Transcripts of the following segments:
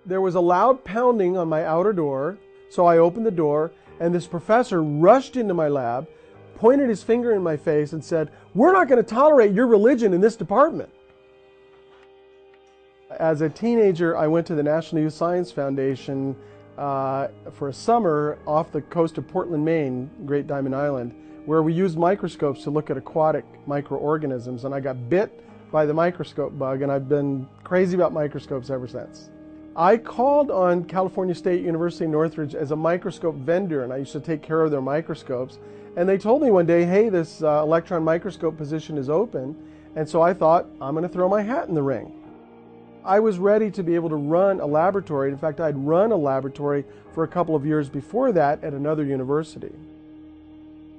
There was a loud pounding on my outer door, so I opened the door, and this professor rushed into my lab, pointed his finger in my face, and said, "We're not going to tolerate your religion in this department." As a teenager, I went to the National Youth Science Foundation for a summer off the coast of Portland, Maine, Great Diamond Island, where we used microscopes to look at aquatic microorganisms, and I got bit by the microscope bug, and I've been crazy about microscopes ever since. I called on California State University Northridge as a microscope vendor, and I used to take care of their microscopes, and they told me one day, "Hey, this electron microscope position is open," and so I thought, I'm going to throw my hat in the ring. I was ready to be able to run a laboratory. In fact, I'd run a laboratory for a couple of years before that at another university.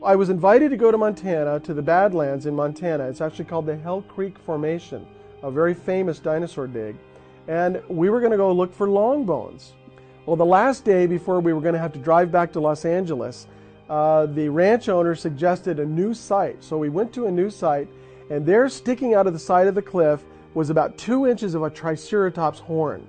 I was invited to go to Montana, to the Badlands in Montana. It's actually called the Hell Creek Formation, a very famous dinosaur dig. And we were going to go look for long bones. Well, the last day before we were going to have to drive back to Los Angeles, the ranch owner suggested a new site. So we went to a new site, and there, sticking out of the side of the cliff, was about 2 inches of a Triceratops horn.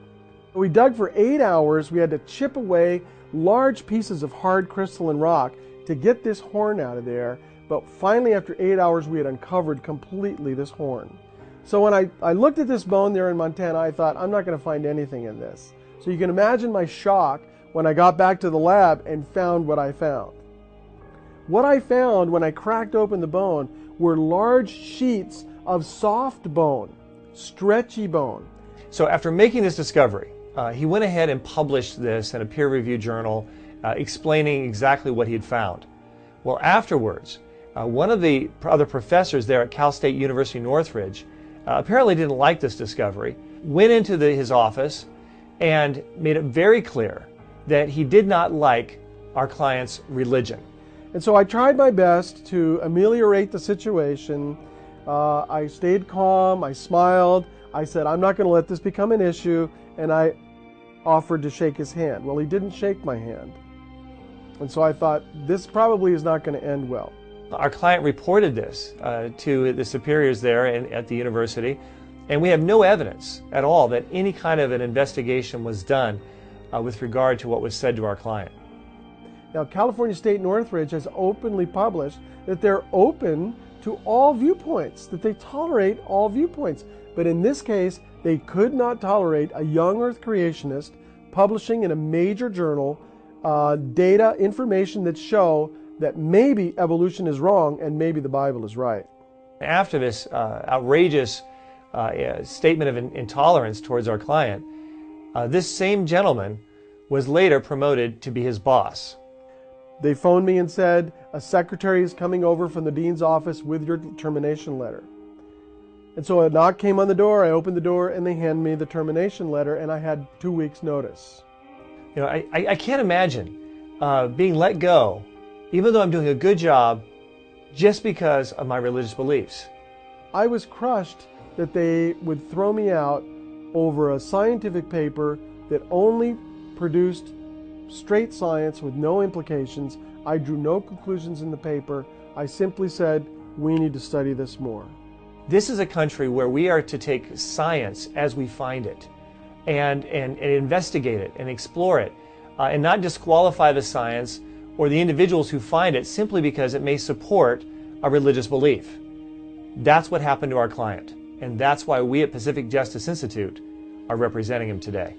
We dug for 8 hours. We had to chip away large pieces of hard crystalline rock to get this horn out of there, but finally after 8 hours we had uncovered completely this horn. So when I looked at this bone there in Montana, I thought, I'm not going to find anything in this. So you can imagine my shock when I got back to the lab and found what I found. What I found when I cracked open the bone were large sheets of soft bone, stretchy bone. So after making this discovery, he went ahead and published this in a peer-reviewed journal explaining exactly what he had found. Well, afterwards, one of the other professors there at Cal State University Northridge apparently didn't like this discovery, went into his office and made it very clear that he did not like our client's religion. And so I tried my best to ameliorate the situation. I stayed calm, I smiled, I said, I'm not going to let this become an issue, and I offered to shake his hand. Well, he didn't shake my hand. And so I thought, this probably is not going to end well. Our client reported this to the superiors there at the university, and we have no evidence at all that any kind of an investigation was done with regard to what was said to our client. Now, California State Northridge has openly published that they're open to all viewpoints, that they tolerate all viewpoints. But in this case, they could not tolerate a young Earth creationist publishing in a major journal data, information that show that maybe evolution is wrong and maybe the Bible is right. After this outrageous statement of intolerance towards our client, this same gentleman was later promoted to be his boss. They phoned me and said, a secretary is coming over from the dean's office with your termination letter. And so a knock came on the door, I opened the door, and they handed me the termination letter, and I had 2 weeks' notice. You know, I can't imagine being let go, even though I'm doing a good job, just because of my religious beliefs. I was crushed that they would throw me out over a scientific paper that only produced straight science with no implications. I drew no conclusions in the paper. I simply said, we need to study this more. This is a country where we are to take science as we find it and investigate it and explore it and not disqualify the science or the individuals who find it simply because it may support a religious belief. That's what happened to our client, and that's why we at Pacific Justice Institute are representing him today.